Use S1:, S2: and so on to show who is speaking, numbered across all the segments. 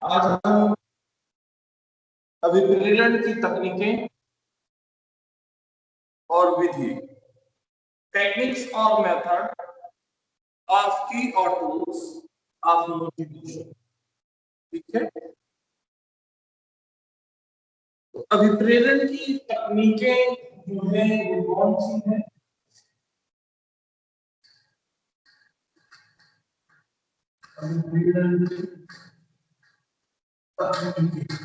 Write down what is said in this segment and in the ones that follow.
S1: आज हम अभिप्रेरण की तकनीकें और विधि, टेक्निक्स और मेथड ऑफ की और टूल्स ऑफ मोटिवेशन। ठीक है, तो अभिप्रेरण की तकनीकें जो है वो कौन सी है? अभिप्रेरण की तकनीकें,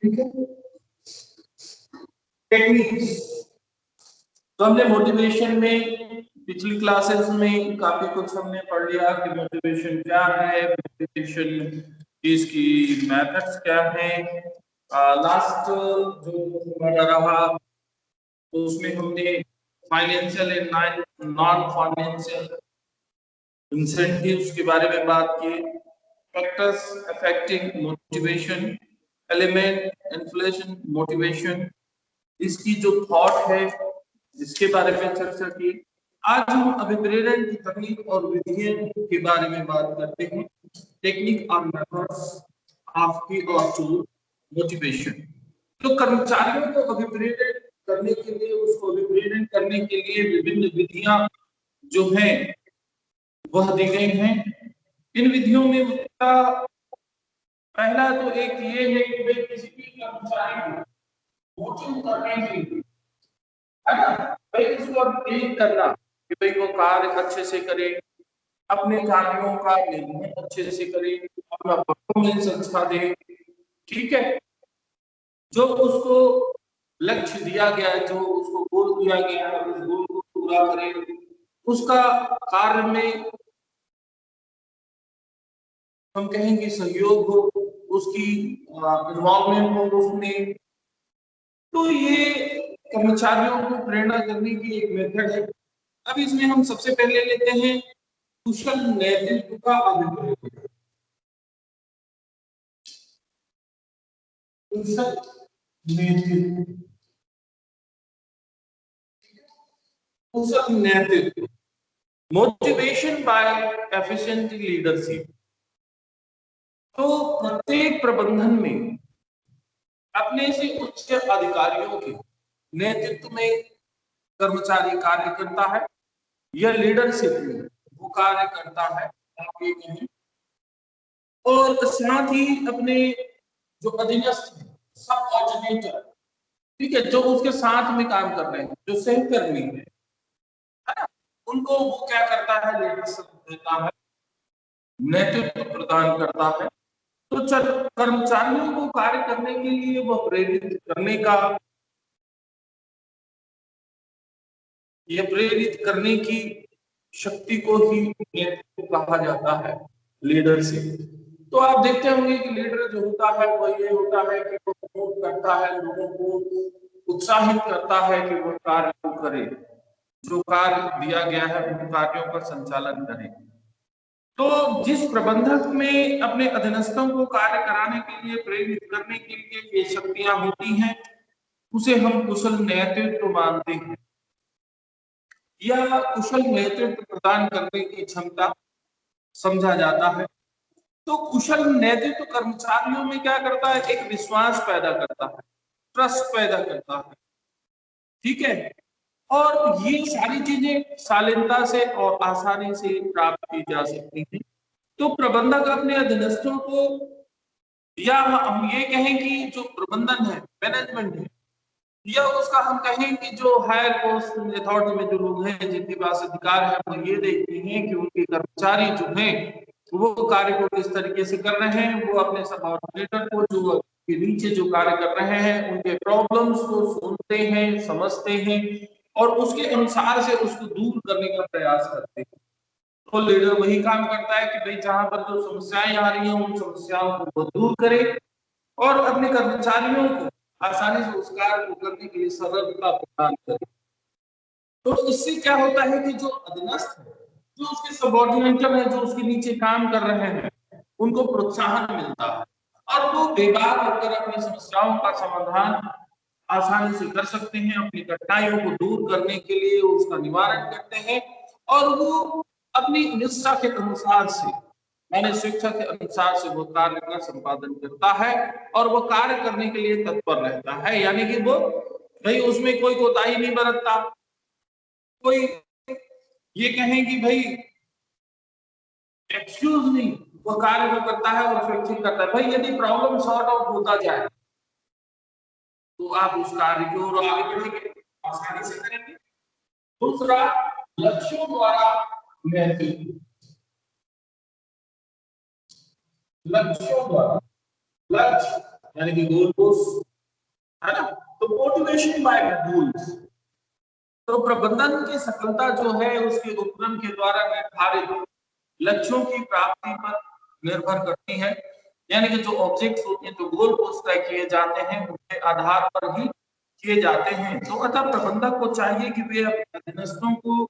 S1: ठीक है, टेक्निक्स। तो हमने मोटिवेशन में पिछली क्लासेस में काफी कुछ हमने पढ़ लिया कि मोटिवेशन क्या है, मोटिवेशन इसकी मेथड्स क्या है। लास्ट जो हमारा रहा तो उसमें हमने financial and non financial incentives के बारे में बात की, factors affecting motivation, element inflation motivation, इसकी जो थॉट है इसके बारे में चर्चा की। आज हम अभिप्रेरण की तकनीक और विधियों के बारे में बात करते हैं, टेक्निक और मेथड्स ऑफ की और टू मोटिवेशन। तो कर्मचारियों को अभिप्रेरण करने के लिए, उसको अभिप्रेरण करने के लिए विभिन्न विधियां जो हैं वह दी गई हैं। इन विधियों में उसका पहला तो एक ये है कि भाई किसी भी कर्मचारी को मोटिव करने के लिए, है ना, भाई उसको प्रेरित करना कि भाई वो कार्य अच्छे से करे, अपने कार्यों का निर्वहन अच्छे से करे, अपना परफॉर्मेंस अच्छा दे। ठीक है, जो उसको लक्ष्य दिया गया है, जो उसको गोल दिया गया है, उस गोल को पूरा करे, उसका कार्य में हम कहेंगे सहयोग हो, उसकी इन्वॉल्वमेंट हो उसमें। तो ये कर्मचारियों को प्रेरणा करने की एक मेथड है। अब इसमें हम सबसे पहले लेते हैं कुशल नेतृत्व का अभिप्रेरण। कुशल नेतृत्व, कुशल नेतृत्व, मोटिवेशन बाय एफिशिएंट लीडरशिप। तो प्रत्येक प्रबंधन में अपने से उच्च अधिकारियों के नेतृत्व में कर्मचारी कार्य करता है या लीडरशिप में वो कार्य करता है, आप ये कहें। और साथ ही अपने जो अधीनस्थ सब ऑर्डिनेटर, ठीक है, जो उसके साथ में काम कर रहे हैं, जो सहकर्मी है ना, उनको वो क्या करता है, लीडरशिप देता है, नेतृत्व प्रदान करता है। तो कर्मचारियों को कार्य करने के लिए वह प्रेरित करने का, ये प्रेरित करने की शक्ति को ही नेतृत्व कहा जाता है, लीडरशिप। तो आप देखते होंगे कि लीडर जो होता है वह ये होता है कि वो प्रमोट करता है, लोगों को उत्साहित करता है कि वो कार्य को करे, जो कार्य दिया गया है उन कार्यों का संचालन करे। तो जिस प्रबंधक में अपने अधीनस्थों को कार्य कराने के लिए, प्रेरित करने के लिए ये शक्तियां होती हैं, उसे हम कुशल नेतृत्व मानते हैं, या कुशल नेतृत्व प्रदान करने की क्षमता समझा जाता है। तो कुशल नेतृत्व कर्मचारियों में क्या करता है, एक विश्वास पैदा करता है, ट्रस्ट पैदा करता है। ठीक है, और ये सारी चीजें शालीनता से और आसानी से प्राप्त की जा सकती हैं। तो प्रबंधक अपने अधीनस्थों को, या हम ये कहें कि जो प्रबंधन है, मैनेजमेंट है, या उसका हम कहें कि जो हायर पोस्ट अथॉरिटी में जो लोग हैं जिनके पास अधिकार है, वो ये देखते हैं कि उनके कर्मचारी जो हैं वो कार्य को किस तरीके से कर रहे हैं, वो अपने सबऑर्डिनेटर को, जो के नीचे जो कार्य कर रहे हैं, उनके प्रॉब्लम्स को सुनते हैं, समझते हैं और उसके अनुसार से उसको दूर करने का प्रयास करते हैं। तो लीडर वही काम करता है कि भाई जहां पर जो समस्याएं आ रही हैं उन समस्याओं को वो दूर करे और अपने कर्मचारियों को आसानी से उस कार्य को करने के लिए सरलता प्रदान करे। तो इससे क्या होता है कि जो अधीनस्थ है, जो उसके सबऑर्डिनेटर है, जो उसके नीचे काम कर रहे हैं, उनको प्रोत्साहन मिलता है और वो बेबाक होकर अपनी समस्याओं का समाधान आसानी से कर सकते हैं, अपनी कठिनाइयों को दूर करने के लिए उसका निवारण करते हैं और वो अपनी निष्ठा के अनुसार से, मैंने शिक्षा के अनुसार से वो कार्य का संपादन करता है और वो कार्य करने के लिए तत्पर रहता है। यानी कि वो भाई उसमें कोई कोताही नहीं बरतता, कोई ये कहें कि भाई एक्सक्यूज नहीं, वो कार्य को करता है और स्वैच्छिक करता है। भाई यदि प्रॉब्लम सॉर्ट आउट होता जाए तो आप उस कार्य की ओर आगे बढ़ेंगे, आसानी से करेंगे। दूसरा, लक्ष्यों द्वारा नेतृत्व। लक्ष्यों द्वारा, लक्ष्य यानी कि गोल पोस्ट है ना, तो मोटिवेशन बाय गोल्स। तो प्रबंधन की सफलता जो है उसके उपक्रम के द्वारा निर्धारित लक्ष्यों की प्राप्ति पर निर्भर करती है। यानी कि जो ऑब्जेक्ट्स होते हैं, जो गोल पोस्ट तय किए जाते हैं, उनके आधार पर ही किए जाते हैं। तो अतः प्रबंधक को चाहिए कि वे अपने अधीनस्थों को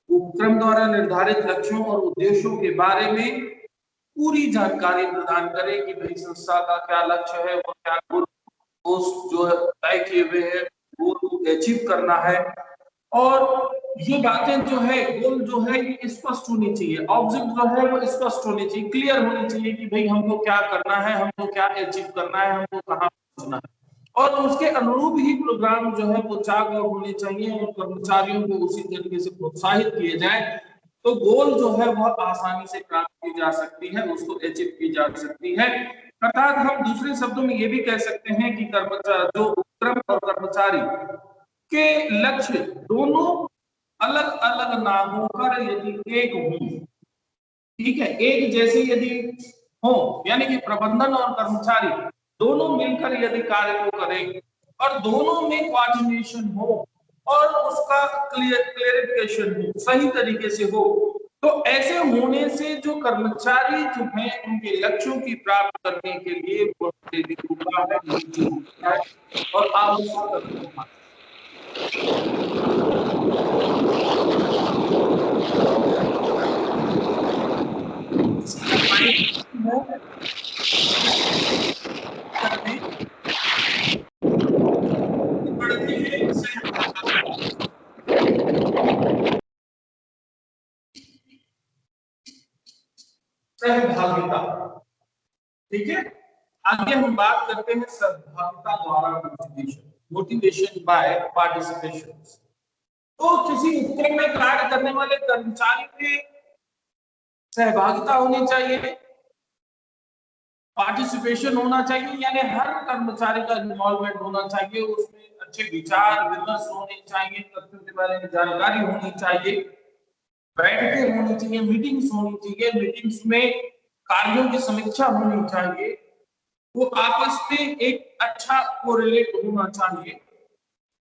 S1: उपक्रम द्वारा निर्धारित लक्ष्यों और उद्देश्यों के बारे में पूरी जानकारी प्रदान करें कि भाई संस्था का क्या लक्ष्य है, वो क्या गोल पोस्ट जो है तय किए हुए हैं गोल को अचीव करना है। और ये बातें जो है, गोल जो है ये स्पष्ट होनी चाहिए, ऑब्जेक्ट जो है वो स्पष्ट होनी चाहिए, क्लियर होनी चाहिए कि भाई हमको क्या करना है, हमको क्या अचीव करना है, हमको कहाँ पहुंचना है। और उसके अनुरूप ही प्रोग्राम जो है वो चाक आउट होने चाहिए और कर्मचारियों को उसी तरीके से प्रोत्साहित किए जाए, तो गोल जो है वह आसानी से प्राप्त की जा सकती है, उसको अचीव की जा सकती है। अर्थात हम दूसरे शब्दों में ये भी कह सकते हैं कि कर्मचारी जो उपक्रम और कर्मचारी के लक्ष्य दोनों अलग अलग ना होकर यदि एक हों, ठीक है, एक जैसे यदि हो, यानी कि प्रबंधन और कर्मचारी दोनों मिलकर यदि कार्य को करें और दोनों में कोऑर्डिनेशन हो और उसका क्लियरिफिकेशन हो, सही तरीके से हो, तो ऐसे होने से जो कर्मचारी जो है उनके लक्ष्यों की प्राप्त करने के लिए प्रेरित होता है, मोटिवेट होता है और आवश्यक कदम उठाता है। सहभागिता, ठीक है। आगे हम बात करते हैं सहभागिता द्वारा मोटिवेशन, मोटिवेशन बाय पार्टिसिपेशन। तो किसी उपक्रम में कार्य करने वाले कर्मचारी में सहभागिता होनी चाहिए, पार्टिसिपेशन होना चाहिए, यानी हर कर्मचारी का इन्वॉल्वमेंट होना चाहिए, उसमें अच्छे विचार विमर्श होने चाहिए, तथ्यों के बारे में जानकारी होनी चाहिए, बैठकें होनी चाहिए, मीटिंग्स होनी चाहिए, मीटिंग्स में कार्यों की समीक्षा होनी चाहिए, वो आपस में एक अच्छा कोरिलेट होना चाहिए।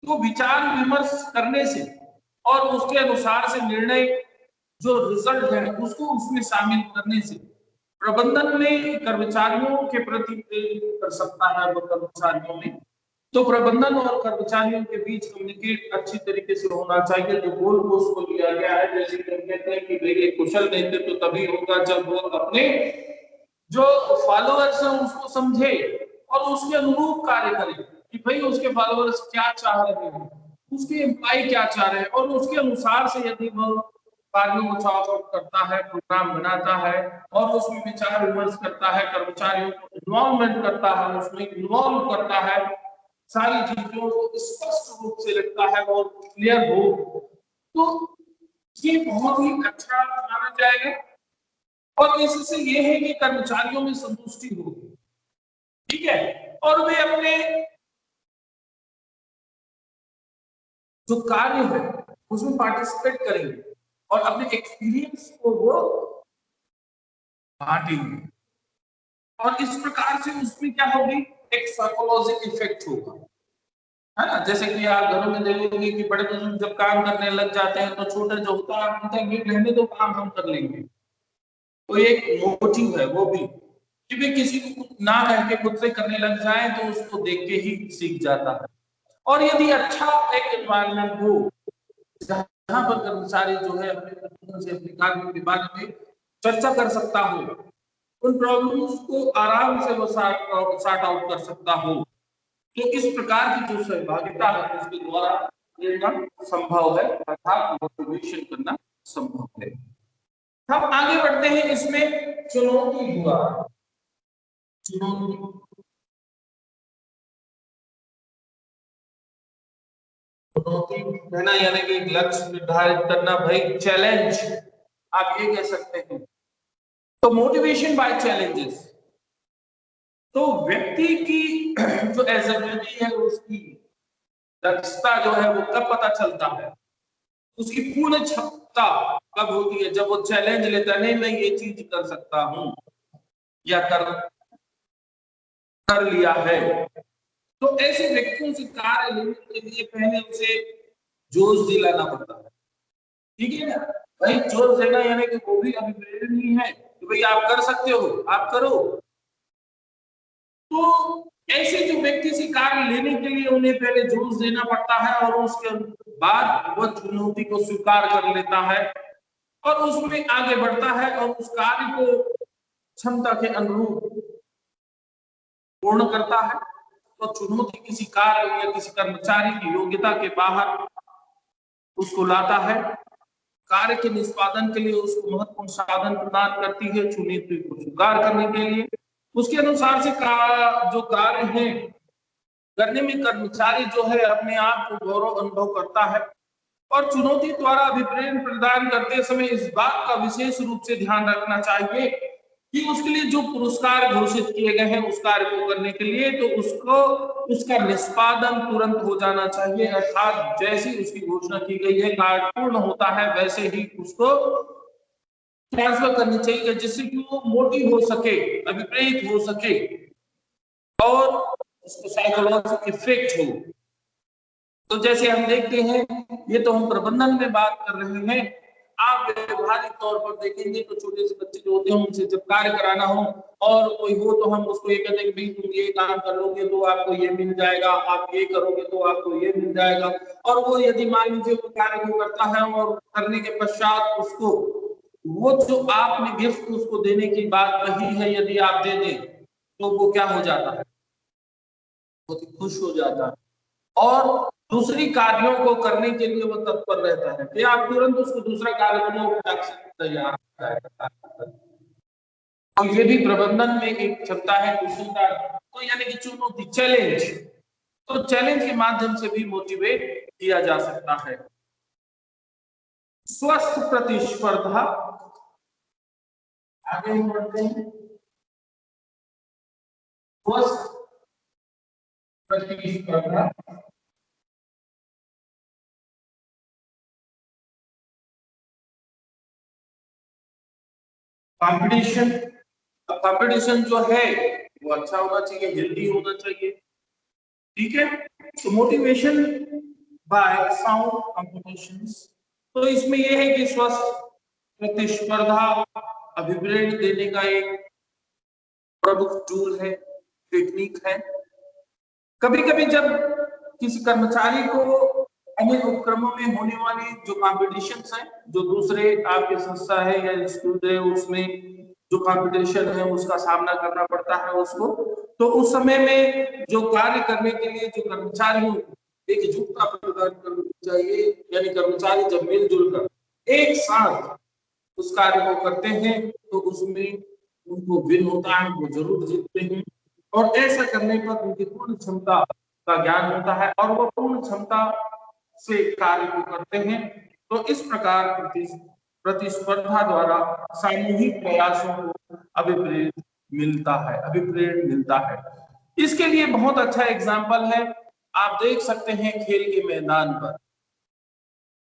S1: तो विचार विमर्श करने से और उसके अनुसार से निर्णय जो रिजल्ट है उसको उसमें शामिल करने से प्रबंधन में कर्मचारियों के प्रति प्रेरित कर सकता है वो कर्मचारियों में। तो प्रबंधन और कर्मचारियों के बीच कम्युनिकेट अच्छी तरीके से होना चाहिए। जो गोल पोस्ट को लिया गया है, जैसे कि हम कहते हैं कि भाई एक कुशल नेतृत्व तो तभी होगा जब वो अपने जो फॉलोअर्स हैं उसको समझे और उसके अनुरूप कार्य करे कि भाई उसके फॉलोअर्स क्या चाह रहे हैं, उसके एम्प्लॉय क्या चाह रहे हैं, और उसके अनुसार से यदि वो कार्यों को चार्ट आउट करता है, प्रोग्राम बनाता है और उसमें विचार विमर्श करता है, कर्मचारियों को इन्वॉल्वमेंट करता है, उसमें इन्वॉल्व करता है, सारी चीजों को स्पष्ट रूप से लिखता है और क्लियर हो, तो ये बहुत ही अच्छा माना जाएगा। और इससे ये है कि कर्मचारियों में संतुष्टि होगी, ठीक है, और वे अपने जो कार्य है उसमें पार्टिसिपेट करेंगे और अपने एक्सपीरियंस को वो बांटेंगे और इस प्रकार से उसमें क्या होगी, एक साइकोलॉजिकल इफेक्ट होगा, है ना। जैसे कि आप घरों में देखोगे कि बड़े बुजुर्ग जब काम करने लग जाते हैं तो छोटे जो होता है बोलते हैं कि रहने दो, काम हम कर लेंगे। तो एक मोटिव है वो भी कि वे किसी को ना कह के खुद से करने लग जाए तो उसको देख के ही सीख जाता है। और यदि अच्छा एक एनवायरनमेंट हो जहां पर कर्मचारी जो है अपने प्रतिनिधियों से अपने कार्यों के बारे में चर्चा कर सकता हो, उन प्रॉब्लम्स को आराम से वो सॉर्ट आउट कर सकता हो, तो इस प्रकार की जो सहभागिता है उसके द्वारा प्रेरणा संभव है अर्थात मोटिवेशन करना संभव है। हम आगे बढ़ते हैं इसमें चुनौती द्वारा। चुनौती कहना यानी कि एक लक्ष्य निर्धारित करना, भाई चैलेंज आप ये कह सकते हैं। तो मोटिवेशन बाय चैलेंजेस, तो व्यक्ति की जो एबिलिटी है उसकी दक्षता जो है वो कब पता चलता है, उसकी पूर्ण क्षमता कब होती है, जब वो चैलेंज लेता है, नहीं मैं ये चीज कर सकता हूं या कर लिया है। तो ऐसे व्यक्तियों से कार्य लेने के लिए पहले उसे जोश दिलाना पड़ता है, ठीक है ना। भाई जोश देना यानी कि वो भी अभिप्रेरण ही है कि भाई आप कर सकते हो, आप करो। तो ऐसे जो व्यक्ति से कार्य लेने के लिए उन्हें पहले जोश देना पड़ता है और उसके बाद वह चुनौती को स्वीकार कर लेता है और उसमें आगे बढ़ता है और उस कार्य को क्षमता के अनुरूप पूर्ण करता है। तो चुनौती किसी कार्य या किसी कर्मचारी की योग्यता के बाहर उसको लाता है, कार्य के निष्पादन के लिए उसको महत्वपूर्ण साधन प्रदान करती है चुनौती को स्वीकार करने के लिए। उसके अनुसार से जो कार्य है करने में कर्मचारी जो है अपने आप को गौरव अनुभव करता है और चुनौती द्वारा अभिप्रेरण प्रदान करते समय इस बात का विशेष रूप से ध्यान रखना चाहिए कि उसके लिए जो पुरस्कार घोषित किए गए हैं उस कार्य को करने के लिए, तो उसको उसका निष्पादन तुरंत हो जाना चाहिए, अर्थात जैसी उसकी घोषणा की गई है कार्य पूर्ण होता है वैसे ही उसको ट्रांसफर करनी चाहिए जिससे कि वो मोटिव हो सके, अभिप्रेरित हो सके और उसको साइकोलॉजिकल इफेक्ट हो। तो जैसे हम देखते हैं, ये तो हम प्रबंधन में बात कर रहे हैं, आप व्यवहारिक तौर पर देखेंगे तो छोटे से बच्चे जो होते हैं उनसे जब कार्य कराना हो और कोई हो तो हम उसको ये कहते हैं कि भाई तुम ये काम कर लोगे तो आपको ये मिल जाएगा, आप ये करोगे तो आपको ये मिल जाएगा। और वो यदि मान लीजिए वो कार्य को करता है और करने के पश्चात उसको वो जो आपने गिफ्ट उसको देने की बात कही है यदि आप दे दें तो वो क्या हो जाता है, बहुत ही खुश हो जाता है और दूसरी कार्यों को करने के लिए वो तत्पर रहता है कि आप तुरंत उसको दूसरा कार्य तैयार होता है। तो ये भी प्रबंधन में एक क्षमता है कुशलता, तो यानी कि चुनौती चैलेंज, तो चैलेंज के माध्यम से भी मोटिवेट किया जा सकता है। स्वस्थ प्रतिस्पर्धा, आगे बढ़ते हैं। स्वस्थ प्रतिस्पर्धा, कंपटीशन, कंपटीशन जो है वो अच्छा होना चाहिए, हेल्दी होना चाहिए, ठीक है। तो मोटिवेशन बाय साउंड कंपटीशंस, तो इसमें यह है कि स्वस्थ प्रतिस्पर्धा अभिप्रेरण देने का एक प्रमुख टूल है, टेक्निक है। कभी कभी जब किसी कर्मचारी को अन्य उपक्रमों में होने वाली जो कॉम्पिटिशन्स हैं, जो दूसरे आपके संस्था है या इंस्टीट्यूट है उसमें जो कंपटीशन है उसका सामना करना पड़ता है उसको, तो उस समय में जो कार्य करने के लिए जो कर्मचारी हो एकजुटता प्रदान करनी चाहिए, यानी कर्मचारी जब मिलजुल कर एक साथ उस कार्य को करते हैं तो उसमें उनको विन होता है, वो जरूर जीतते हैं और ऐसा करने पर उनकी पूर्ण क्षमता का ज्ञान होता है और वो पूर्ण क्षमता से कार्य को करते हैं। तो इस प्रकार प्रतिस्पर्धा द्वारा सामूहिक प्रयासों को अभिप्रेरण मिलता है, अभिप्रेरण मिलता है। इसके लिए बहुत अच्छा एग्जाम्पल है, आप देख सकते हैं खेल के मैदान पर,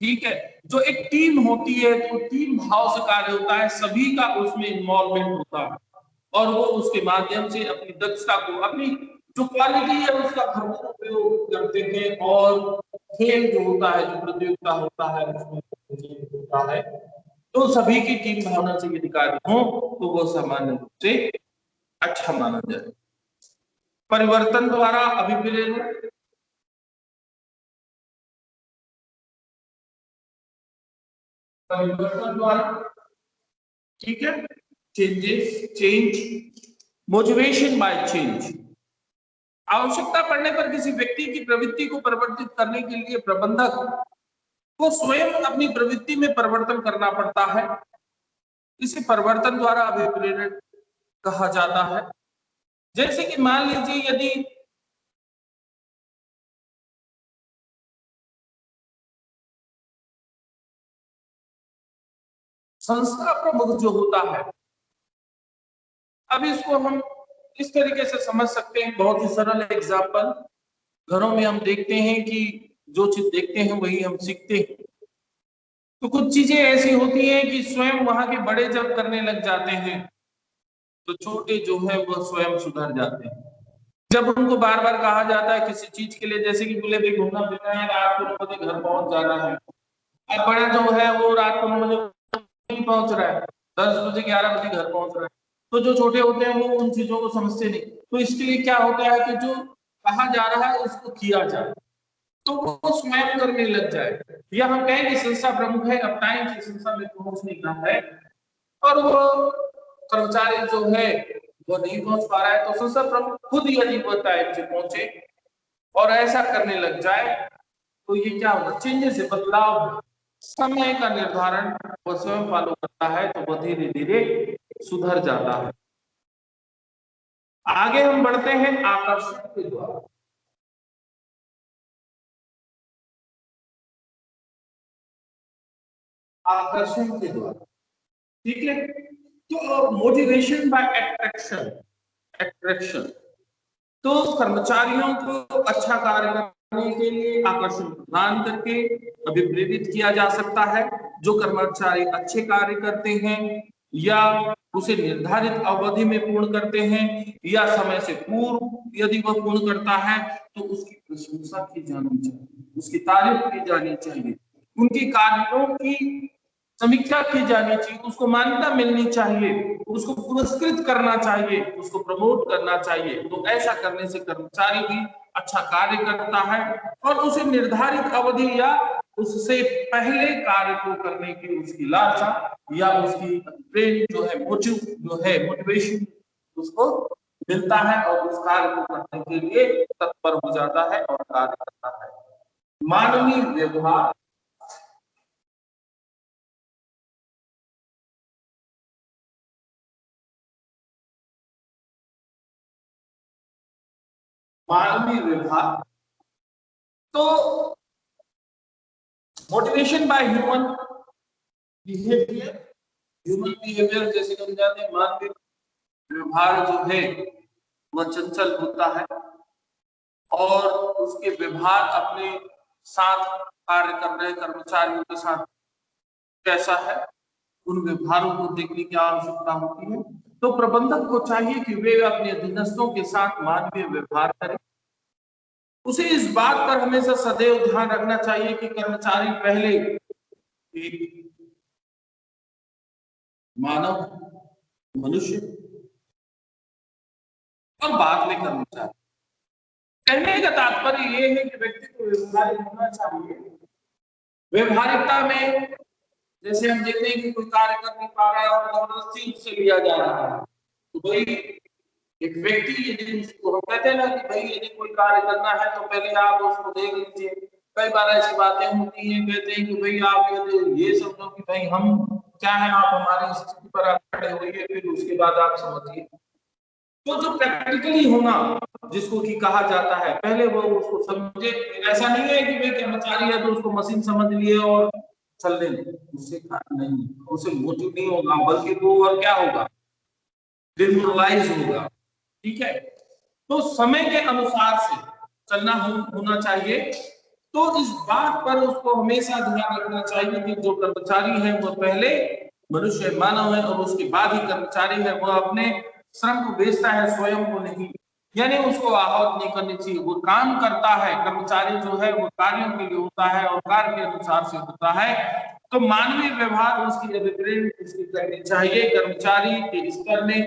S1: ठीक है, जो एक टीम होती है तो टीम भाव से कार्य होता है, सभी का उसमें इन्वॉल्वमेंट होता है और वो उसके माध्यम से अपनी दक्षता को, अपनी जो क्वालिटी है उसका भरपूर उपयोग करते हैं और खेल जो होता है, जो प्रतियोगिता होता है उसमें होता है। तो सभी की टीम भावना से यदि कार्य हो तो वो सामान्य रूप से अच्छा माना जाए। परिवर्तन द्वारा अभिप्रेरण, परिवर्तन द्वारा, ठीक है, changes, change, motivation by change. आवश्यकता पड़ने पर किसी व्यक्ति की प्रवृत्ति को परिवर्तित करने के लिए प्रबंधक को स्वयं अपनी प्रवृत्ति में परिवर्तन करना पड़ता है। इसे परिवर्तन द्वारा अभिप्रेरण कहा जाता है। जैसे कि मान लीजिए यदि संस्था प्रमुख जो होता है, अब इसको हम इस तरीके से समझ सकते हैं, बहुत ही सरल एग्जाम्पल। घरों में हम देखते हैं कि जो चीज देखते हैं वही हम सीखते हैं। तो कुछ चीजें ऐसी होती हैं कि स्वयं वहां के बड़े जब करने लग जाते हैं तो छोटे जो है वो स्वयं सुधर जाते हैं। जब उनको बार बार कहा जाता है किसी चीज के लिए, जैसे कि बोले भाई घूमना फिरना है, रात को 9 बजे घर पहुंच जाना है, अब बड़ा जो है वो रात को 9 बजे नहीं पहुंच रहा है, 10 बजे 11 बजे घर पहुंच रहा है, तो जो छोटे होते हैं वो उन चीजों को समझते नहीं। तो इसके लिए क्या होता है कि जो कहा जा रहा है उसको किया जाए, तो वो स्वयं करने लग जाए। या हम कहें कि संस्था प्रमुख है, अब टाइम से संस्था में पहुंच नहीं रहा है और वो कर्मचारी जो है वो नहीं पहुंच पा रहा है, तो संस्था प्रमुख खुद यदि वो टाइम से पहुंचे और ऐसा करने लग जाए तो ये क्या होगा, चेंजेस है, बदलाव, समय का निर्धारण वो स्वयं फॉलो करता है, तो वो धीरे धीरे सुधर जाता है। आगे हम बढ़ते हैं आकर्षण के द्वारा। आकर्षण के द्वारा, ठीक है। तो मोटिवेशन बाय अट्रैक्शन, अट्रैक्शन, तो कर्मचारियों को अच्छा कार्य करने के लिए आकर्षण प्रदान करके अभिप्रेरित किया जा सकता है। जो कर्मचारी अच्छे कार्य करते हैं या उसे निर्धारित अवधि में पूर्ण करते हैं या समय से पूर्व यदि वह पूर्ण करता है तो उसकी प्रशंसा की जानी चाहिए, उसकी तारीफ की जानी चाहिए, उनके कार्यों की समीक्षा की जानी चाहिए, उसको मान्यता मिलनी चाहिए, उसको पुरस्कृत करना चाहिए, उसको प्रमोट करना चाहिए। तो ऐसा करने से कर्मचारी भी अच्छा कार्य करता है और उसे निर्धारित अवधि या उससे पहले कार्य को करने की उसकी लालसा या उसकी प्रेम जो है, मोटिव जो है, मोटिवेशन उसको मिलता है और उस कार्य को करने के लिए तत्पर हो जाता है और कार्य करता है। मानवीय व्यवहार, मानवीय व्यवहार, तो motivation by human behaviour, human behaviour जैसे कि हम जानते हैं मानवीय व्यवहार जो है वह चंचल होता है और उसके व्यवहार अपने साथ कार्य कर रहे कर्मचारियों के साथ कैसा है, उन व्यवहारों को देखने की आवश्यकता होती है। तो प्रबंधक को चाहिए कि वे अपने अधीनस्थों के साथ मानवीय व्यवहार करें। उसे इस बात पर हमेशा सदैव ध्यान रखना चाहिए कि कर्मचारी पहले एक मानव, मनुष्य और बाद में कर्मचारी। कहने का तात्पर्य ये है कि व्यक्ति को व्यवहारिक होना चाहिए। व्यवहारिकता में जैसे हम देखते हैं कि कोई कार्य कर नहीं पा रहा है और जबरदस्ती उससे लिया जा रहा है, तो भाई एक व्यक्ति यदि उसको हम कहते हैं ना कि भाई यदि कोई कार्य करना है तो पहले आप उसको देख लीजिए। कई बार ऐसी बातें होती हैं, कहते हैं कि भाई आप यदि ये समझो कि भाई हम क्या है, आप हमारी स्थिति पर आप खड़े होइए, फिर उसके बाद आप समझिए। तो जो प्रैक्टिकली होना जिसको कि कहा जाता है, पहले वो उसको समझे। ऐसा नहीं है कि भाई कर्मचारी है तो उसको मशीन समझ लिए और चलने दे, उससे नहीं, उसे मोटिव नहीं होगा बल्कि वो और क्या होगा, डिमोरलाइज होगा। ठीक है, तो समय के अनुसार से चलना होना चाहिए। तो इस बात पर उसको हमेशा ध्यान रखना चाहिए कि जो कर्मचारी है वो पहले मनुष्य मानव है और उसके बाद ही कर्मचारी है, वो अपने श्रम को बेचता है, स्वयं को नहीं। यानी उसको आहत नहीं करनी चाहिए, वो काम करता है, कर्मचारी जो है वो कार्यों के लिए होता है और कार्य के अनुसार से होता है। तो मानवीय व्यवहार उसकी अभिप्रेत उसकी करनी चाहिए कर्मचारी के स्तर में,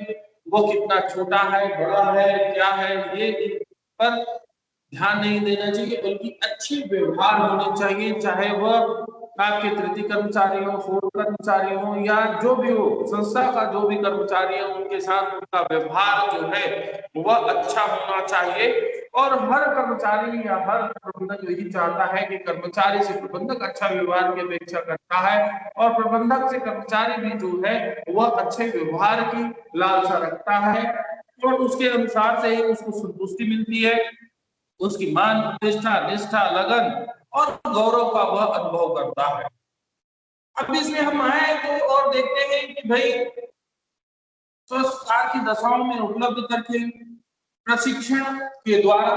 S1: वो कितना छोटा है, बड़ा है, क्या है, ये पर ध्यान नहीं देना चाहिए, बल्कि अच्छे व्यवहार होने चाहिए, चाहे वह आपके तृतीय कर्मचारी हो, फोर्थ कर्मचारी हो, या जो भी हो, संस्था का जो भी कर्मचारी है उनके साथ उनका व्यवहार जो है वह अच्छा होना चाहिए। और हर कर्मचारी या हर प्रबंधक यही चाहता है कि कर्मचारी से प्रबंधक अच्छा व्यवहार की अपेक्षा करता है, और प्रबंधक से कर्मचारी भी जो है वह अच्छे व्यवहार की लालसा रखता है, और उसके अनुसार से ही उसको संतुष्टि मिलती है, उसकी मान प्रतिष्ठा, निष्ठा, लगन और गौरव का वह अनुभव करता है। अब इसमें हम आए तो और देखते हैं कि भाई स्वस्थ की दशाओं में उपलब्ध करके प्रशिक्षण के द्वारा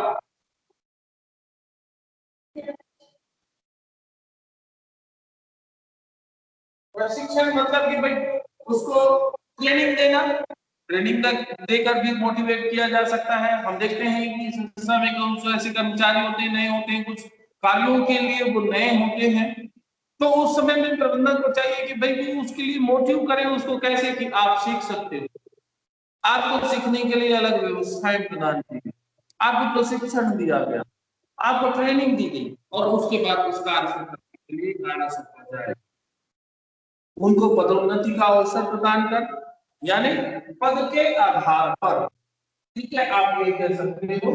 S1: प्रशिक्षण मतलब कि भाई उसको ट्रेनिंग देना, ट्रेनिंग देकर भी मोटिवेट किया जा सकता है। हम देखते हैं कि संस्था में कुछ ऐसे कर्मचारी होते हैं, नए होते हैं, कुछ कार्यों के लिए वो नए होते हैं, तो उस समय में प्रबंधन को चाहिए कि भाई भी उसके लिए मोटिव करें उसको, कैसे कि आप सीख सकते हो, आपको सीखने के लिए अलग व्यवस्थाएं प्रदान की गई, आपको प्रशिक्षण दिया गया, आपको ट्रेनिंग दी गई, और उसके बाद उस कार्य को करने के लिए कार्य सौंपा जाए। उनको पदोन्नति का अवसर प्रदान कर, यानी पद के आधार पर, ठीक है, आप ये कह सकते हो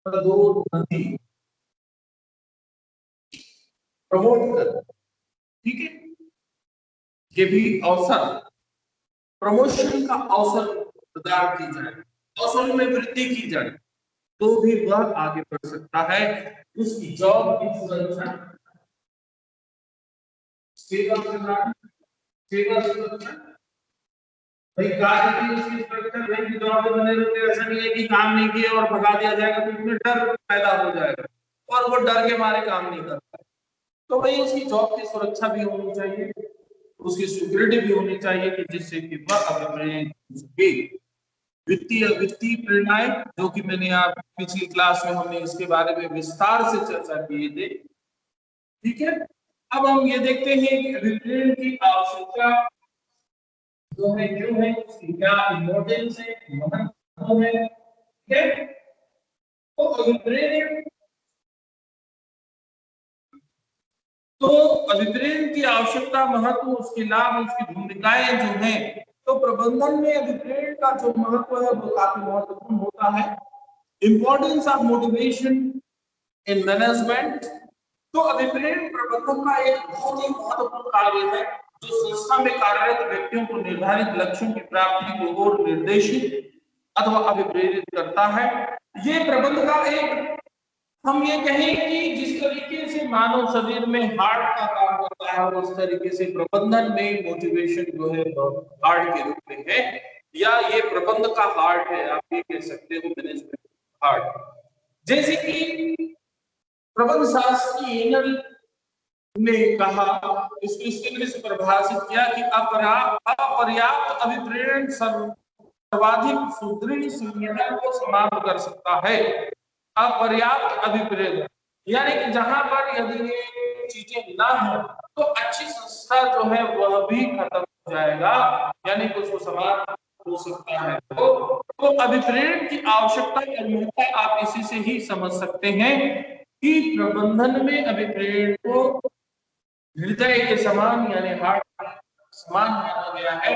S1: पदोन्नति, प्रमोट कर, ठीक है, ये भी अवसर, प्रमोशन का अवसर प्रदान की जाए, अवसरों में वृद्धि की जाए, तो भी वह आगे बढ़ सकता है। उसकी जॉब की सुरक्षा, सेवा प्रदान, सेवा सुरक्षा, भाई कार्य की उसकी सुरक्षा, भाई की जॉब में बने रहते, ऐसा नहीं है कि काम नहीं किया और भगा दिया जाएगा तो उसमें डर पैदा हो जाएगा और वो डर के मारे काम नहीं करता। तो भाई उसकी जॉब की सुरक्षा भी होनी चाहिए, उसकी सिक्योरिटी भी होनी चाहिए कि जिससे कि वह अपने वित्तीय वित्तीय प्रेरणाएं, जो कि मैंने आप पिछली क्लास में हमने इसके बारे में विस्तार से चर्चा किए थे, ठीक है। अब हम ये देखते हैं कि अभिप्रेरण की आवश्यकता जो है क्यों है, उसकी क्या इम्पोर्टेंस है, महत्व है, ठीक है। तो अभिप्रेरण, तो अभिप्रेरण की आवश्यकता, महत्व, उसके लाभ, उसकी भूमिकाएं जो हैं, तो प्रबंधन में अभिप्रेरण का जो महत्व है वो काफी महत्वपूर्ण होता है। Importance of motivation in management, तो अभिप्रेरण प्रबंधन का एक बहुत ही महत्वपूर्ण कार्य है, जो संस्था में कार्यरत व्यक्तियों को निर्धारित लक्ष्यों की प्राप्ति को ओर निर्देशित अथवा अभिप्रेरित करता है। ये प्रबंध का एक, हम ये कहें कि जिस तरीके से मानव शरीर में हार्ट का काम करता है, उस तरीके से प्रबंधन में मोटिवेशन जो है हार्ट के रूप में है, या ये प्रबंध का हार्ट है, आप ये कह सकते हो मैनेजमेंट हार्ट। जैसे कि प्रबंध शास्त्र की एनल ने कहा, इसको इस तरीके से परिभाषित किया कि अपर्याप्त अभिप्रेरण सर्वाधिक सुदृढ़ संगठन को समाप्त कर सकता है। अपर्याप्त अभिप्रेरण यानी कि जहां पर यदि ये चीजें ना हो तो अच्छी संस्था जो है वह भी खत्म हो जाएगा, यानी कि उसको समाप्त हो सकता है। तो अभिप्रेरण की आवश्यकता और महत्व आप इसी से ही समझ सकते हैं कि प्रबंधन में अभिप्रेरण को हृदय के समान यानी हार्ट समान माना गया है।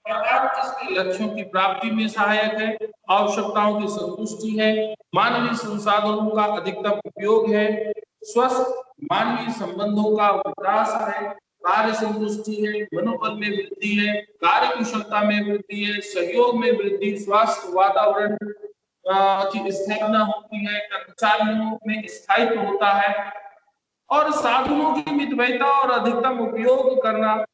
S1: अर्थात इसके लक्ष्यों की प्राप्ति में सहायक है, आवश्यकताओं की संतुष्टि है, मानवीय संसाधनों का अधिकतम उपयोग है, स्वस्थ मानवीय संबंधों का विकास है, कार्य संतुष्टि है, मनोबल में वृद्धि है, कार्य कुशलता में वृद्धि है, सहयोग में वृद्धि, स्वास्थ्य वातावरण की स्थापना होती है, कर्मचारियों में स्थायित्व होता है, और साधनों की मितव्ययता और अधिकतम उपयोग करना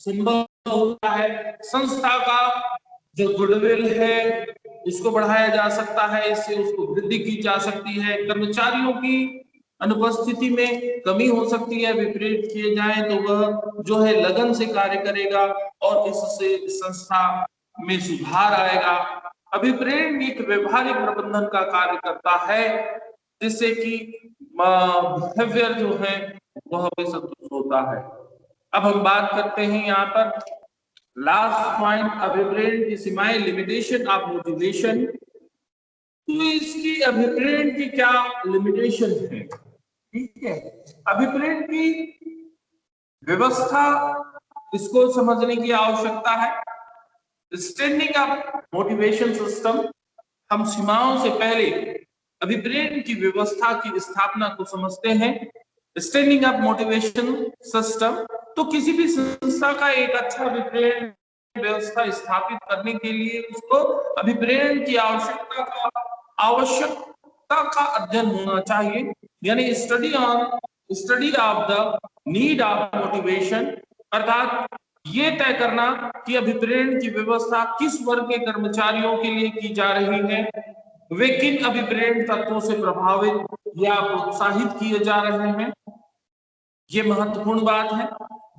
S1: संभव होता है। संस्था का जो गुडविल है उसको बढ़ाया जा सकता है, इससे उसको वृद्धि की जा सकती है, कर्मचारियों की अनुपस्थिति में कमी हो सकती है, विपरीत किए जाए तो वह जो है लगन से कार्य करेगा और इससे संस्था में सुधार आएगा। अभिप्रेरण एक व्यवहारिक प्रबंधन का कार्य करता है, जिससे कि बिहेवियर जो है वह भी संतुष्ट होता है। अब हम बात करते हैं यहाँ पर लास्ट पॉइंट, अभिप्रेरण की सीमाएं, लिमिटेशन ऑफ मोटिवेशन। तो इसकी अभिप्रेरण की क्या लिमिटेशन है? ठीक है, अभिप्रेरण की व्यवस्था, इसको समझने की आवश्यकता है। स्टैंडिंग अप मोटिवेशन सिस्टम, हम सीमाओं से पहले अभिप्रेरण की व्यवस्था की स्थापना को समझते हैं। स्टैंडिंग अप मोटिवेशन सिस्टम, तो किसी भी संस्था का एक अच्छा अभिप्रेरण व्यवस्था स्थापित करने के लिए उसको अभिप्रेरण की आवश्यकता का अध्ययन होना चाहिए, यानी study of the need of motivation, अर्थात ये तय करना कि अभिप्रेरण की व्यवस्था किस वर्ग के कर्मचारियों के लिए की जा रही है, वे किन अभिप्रेरण तत्वों से प्रभावित या प्रोत्साहित किए जा रहे हैं, ये महत्वपूर्ण बात है।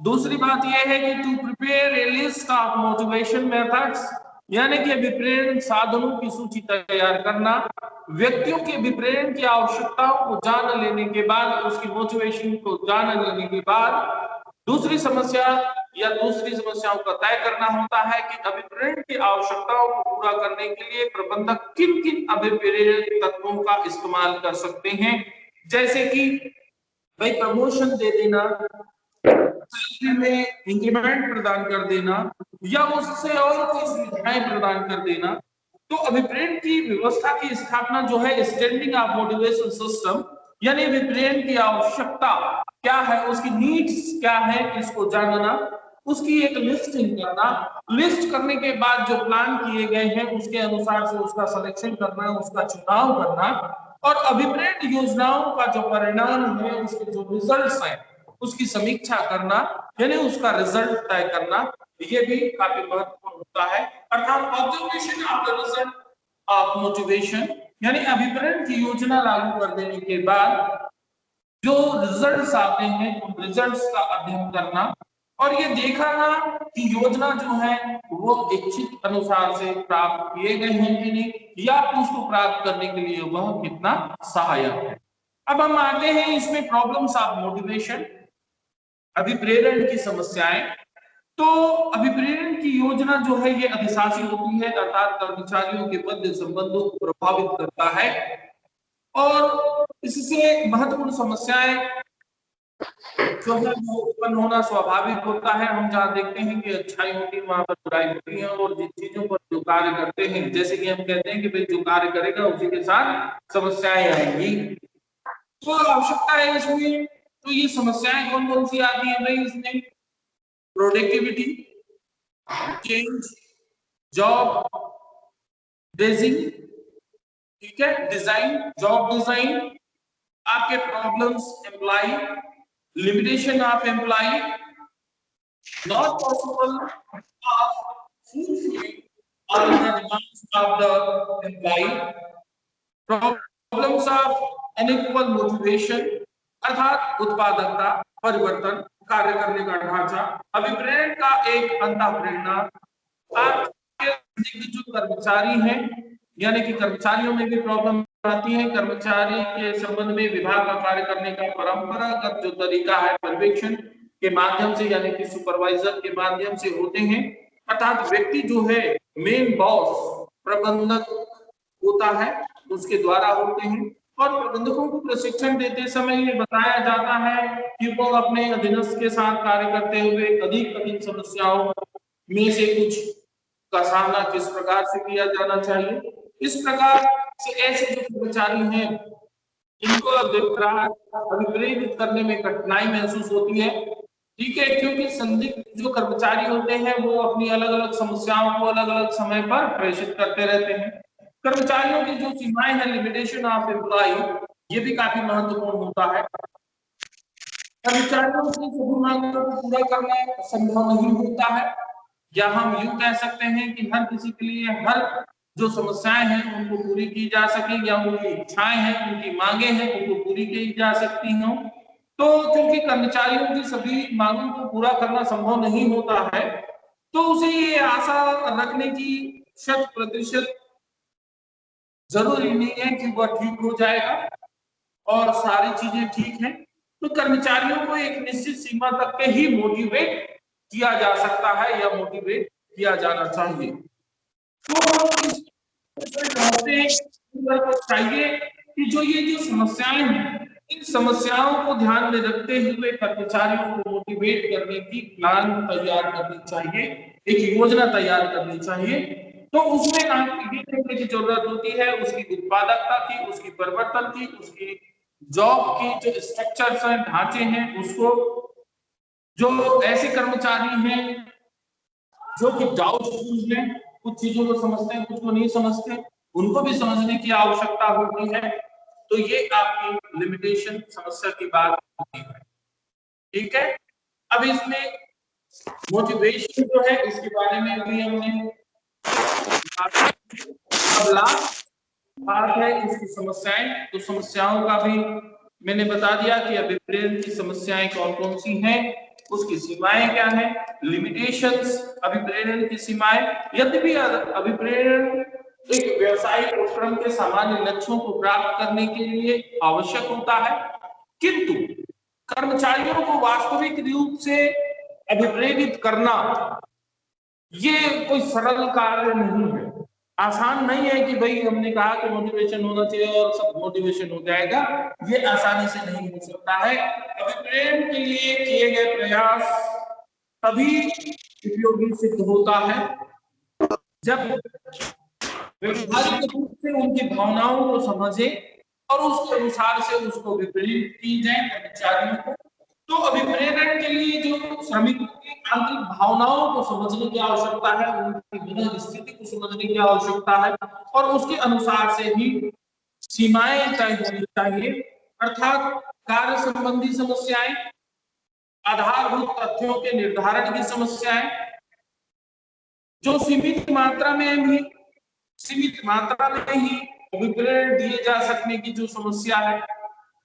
S1: दूसरी बात यह है कि to prepare a list of motivation methods, यानी कि अभिप्रेरण साधनों की सूची तैयार करना। व्यक्तियों के अभिप्रेरण की आवश्यकताओं को जान लेने के बाद, उसकी मोटिवेशन को जान लेने के बाद दूसरी समस्याओं का तय करना होता है कि अभिप्रेरण की आवश्यकताओं को पूरा करने के लिए प्रबंधक किन किन अभिप्रेरण तत्वों का इस्तेमाल कर सकते हैं, जैसे कि भाई प्रमोशन दे देना, सैलरी में इंक्रीमेंट प्रदान कर देना, या उससे और कोई सुविधाएं प्रदान कर देना। तो अभिप्रेरण की व्यवस्था की स्थापना जो है, स्टैंडिंग ऑफ मोटिवेशन सिस्टम, यानी अभिप्रेरण की आवश्यकता क्या है, उसकी नीड्स क्या है, इसको जानना, उसकी एक लिस्टिंग करना, लिस्ट करने के बाद जो प्लान किए गए हैं उसके अनुसार से उसका सिलेक्शन करना, उसका चुनाव करना, और अभिप्रेरण योजनाओं का जो परिणाम है, उसके जो रिजल्ट्स हैं उसकी समीक्षा करना, यानी उसका रिजल्ट तय करना, ये भी काफी महत्वपूर्ण होता है। अर्थात observation of the result of motivation, यानी अभिप्रेरण की योजना लागू कर देने के बाद जो रिजल्ट्स आते हैं उन रिजल्ट्स का अध्ययन करना, और ये देखना कि योजना जो है वो इच्छित अनुसार से प्राप्त किए गए हैं कि नहीं, या उसको प्राप्त करने के लिए वह कितना सहायक है। अब हम आते हैं इसमें प्रॉब्लम्स ऑफ मोटिवेशन, अभिप्रेरण की समस्याएं। तो अभिप्रेरण की योजना जो है ये अधिशासी होती है, अर्थात कर्मचारियों के मध्य संबंधों को प्रभावित करता है, और इससे महत्वपूर्ण समस्याएं जो है वो उत्पन्न होना स्वाभाविक होता है। हम जहाँ देखते हैं कि अच्छाई होती है वहां पर बुराई होती है, और जिन चीजों पर जो कार्य करते हैं, जैसे कि हम कहते हैं कि भाई जो कार्य करेगा उसी के साथ समस्याएं आएंगी। तो आवश्यकता है इसमें, तो ये समस्याएं कौन कौन सी आती है भाई इसमें? प्रोडक्टिविटी, चेंज, जॉब ड्रेसिंग, ठीक है, डिजाइन, जॉब डिजाइन, आपके problems employ, limitation of employ, not possible of fulfilling all the demands of the employ, problems of unequal motivation, अर्थात उत्पादकता, परिवर्तन, कार्य करने का ढांचा, अभिप्रेरण का एक अंतःप्रेरणा, आपके जो कर्मचारी हैं, यानी कि कर्मचारियों में भी प्रॉब्लम आती है, कर्मचारी के संबंध में विभाग का कार्य करने का परंपरागत जो तरीका है पर्यवेक्षण के माध्यम से, यानी कि सुपरवाइजर के माध्यम से होते हैं, अर्थात व्यक्ति जो है मेन बॉस प्रबंधक होता है उसके द्वारा होते हैं, और प्रबंधकों को प्रशिक्षण देते समय ये बताया जाता है कि वो अपने अधीनस्थ के साथ कार्य करते हुए अधिक कठिन समस्याओं में से कुछ का सामना किस प्रकार से किया जाना चाहिए। इस प्रकार से ऐसे जो कर्मचारी हैं इनको अभिप्रेरित करने में कठिनाई महसूस होती है, ठीक है, क्योंकि संदिग्ध जो कर्मचारी होते हैं वो अपनी अलग अलग समस्याओं को अलग अलग समय पर प्रेषित करते रहते हैं। कर्मचारियों की जो सीमाएं हैं, लिमिटेशन ऑफ एम्प्लॉय, ये भी काफी महत्वपूर्ण होता है। कर्मचारियों की सभी मांगों को पूरा करना संभव नहीं होता है, या हम यूं कह सकते हैं कि हर किसी के लिए हर जो समस्याएं हैं उनको पूरी की जा सके, या उनकी इच्छाएं हैं, उनकी मांगे हैं, उनको पूरी की जा सकती हो। तो क्योंकि कर्मचारियों की सभी मांगों को पूरा करना संभव नहीं होता है, तो उसे ये आशा रखने की 100% जरूरी नहीं है कि वह ठीक हो जाएगा और सारी चीजें ठीक हैं। तो कर्मचारियों को एक निश्चित सीमा तक के ही मोटिवेट किया जा सकता है या मोटिवेट किया जाना चाहिए। तो चाहिए कि जो ये जो समस्याएं हैं, इन समस्याओं को ध्यान में रखते हुए कर्मचारियों को मोटिवेट करने की प्लान तैयार करनी चाहिए, एक योजना तैयार करनी चाहिए। तो उसमें ये देखने की जरूरत होती है उसकी उत्पादकता की, उसकी परिवर्तन की, उसकी जॉब की जो स्ट्रक्चर्स हैं, ढांचे हैं, उसको जो ऐसे कर्मचारी हैं जो कि डाउटफुल हैं, कुछ चीजों को समझते हैं, कुछ को नहीं समझते, उनको भी समझने की आवश्यकता होती है। तो ये आपकी लिमिटेशन समस्या की बात होती है। ठीक है, अब इसमें मोटिवेशन जो है इसके बारे में भी हमने अब लास्ट बात है इसकी समस्याएं। तो समस्याओं का भी मैंने बता दिया कि अभिप्रेरण की समस्याएं कौन कौन सी हैं, उसकी सीमाएं क्या हैं, लिमिटेशंस अभिप्रेरण की सीमाएं। यद्यपि अभिप्रेरण एक व्यावसायिक उपक्रम के सामान्य लक्ष्यों को प्राप्त करने के लिए आवश्यक होता है, किंतु कर्मचारियों को वास्तविक रूप से अभिप्रेरित करना ये कोई सरल कार्य नहीं है, आसान नहीं है कि भाई हमने कहा कि मोटिवेशन होना चाहिए और सब मोटिवेशन हो जाएगा, ये आसानी से नहीं हो सकता है। अभिप्रेरण के लिए किए गए प्रयास तभी उपयोगी सिद्ध होता है जब व्यवहारिक रूप से उनकी भावनाओं को समझे और उसके अनुसार से उसको विपरीत की जाए कर्मचारियों को। तो अभिप्रेरण के लिए जो श्रमिकों की आंतरिक भावनाओं को समझने की आवश्यकता है, उनकी मनोस्थिति स्थिति को समझने की आवश्यकता है और उसके अनुसार से ही सीमाएं तय होनी चाहिए। अर्थात कार्य संबंधी समस्याएं, आधारभूत तथ्यों के निर्धारण की समस्याएं, जो सीमित मात्रा में ही अभिप्रेरण दिए जा सकने की जो समस्या है,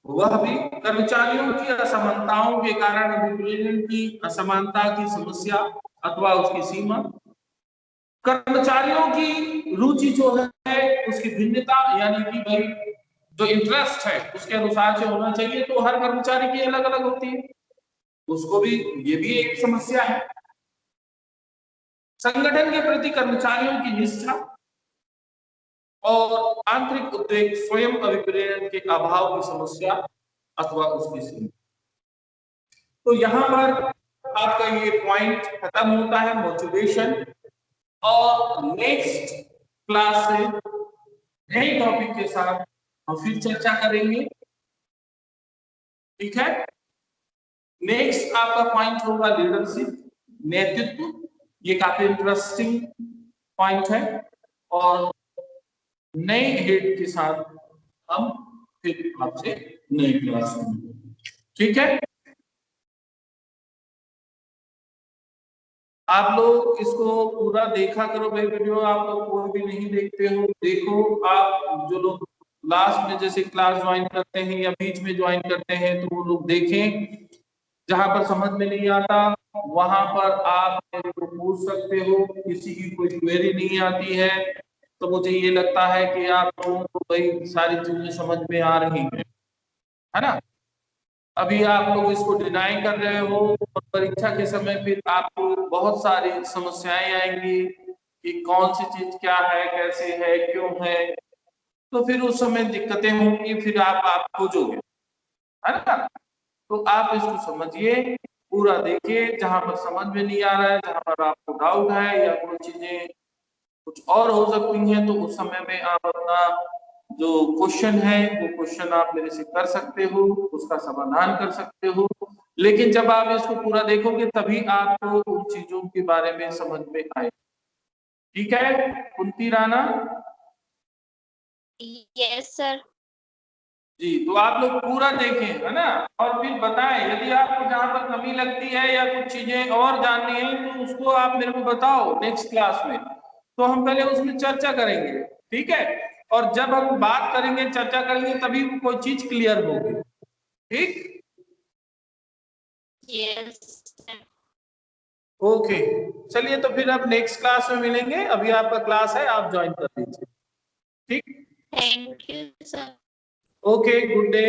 S1: वह भी कर्मचारियों की असमानताओं के कारण अभिप्रेरण की असमानता की समस्या अथवा उसकी सीमा, कर्मचारियों की रुचि जो है उसकी भिन्नता, यानी कि भाई जो इंटरेस्ट है उसके अनुसार से होना चाहिए, तो हर कर्मचारी की अलग अलग होती है, उसको भी ये भी एक समस्या है। संगठन के प्रति कर्मचारियों की निष्ठा और आंतरिक उद्वेग स्वयं अभिप्रेरण के अभाव की समस्या अथवा उसकी सीमा। तो यहाँ पर आपका ये पॉइंट खत्म होता है मोटिवेशन, और नेक्स्ट क्लास से नए टॉपिक के साथ हम फिर चर्चा करेंगे। ठीक है, नेक्स्ट आपका पॉइंट होगा लीडरशिप, नेतृत्व। ये काफी इंटरेस्टिंग पॉइंट है और नए हेड के साथ हम फिर आपसे नई क्लास में। ठीक है, आप लोग इसको पूरा देखा करो भाई वीडियो, आप लोग कोई भी नहीं देखते हो देखो। आप जो लोग लास्ट में जैसे क्लास ज्वाइन करते हैं या बीच में ज्वाइन करते हैं तो वो लोग देखें, जहां पर समझ में नहीं आता वहां पर आप मेरे को पूछ सकते हो। किसी की कोई क्वेरी नहीं आती है तो मुझे ये लगता है कि आप लोगों को भाई सारी चीजें समझ में आ रही है ना। अभी आप लोग इसको डिनाई कर रहे हो और परीक्षा के समय फिर आपको बहुत सारी समस्याएं आएंगी कि कौन सी चीज क्या है, कैसे है, क्यों है, तो फिर उस समय दिक्कतें होंगी, फिर आप खोजोगे, है ना। तो आप इसको समझिए, पूरा देखिए, जहां पर समझ में नहीं आ रहा है, जहां पर आपको डाउट है या कोई चीजें कुछ और हो सकती हैं, तो उस समय में आप अपना जो क्वेश्चन है वो क्वेश्चन आप मेरे से कर सकते हो, उसका समाधान कर सकते हो। लेकिन जब आप इसको पूरा देखोगे तभी आपको उन चीजों के बारे में समझ में आए। ठीक है कुंती राणा?
S2: Yes sir.
S1: जी, तो आप लोग पूरा देखें, है ना, और फिर बताएं यदि आपको जहां पर कमी लगती है या कुछ चीजें और जाननी है तो उसको आप मेरे को बताओ नेक्स्ट क्लास में, तो हम पहले उसमें चर्चा करेंगे। ठीक है, और जब हम बात करेंगे, चर्चा करेंगे, तभी कोई चीज क्लियर होगी। ठीक,
S2: यस
S1: ओके, चलिए तो फिर अब नेक्स्ट क्लास में मिलेंगे। अभी आपका क्लास है, आप ज्वाइन कर लीजिए। ठीक,
S2: thank you sir.
S1: Okay, good day.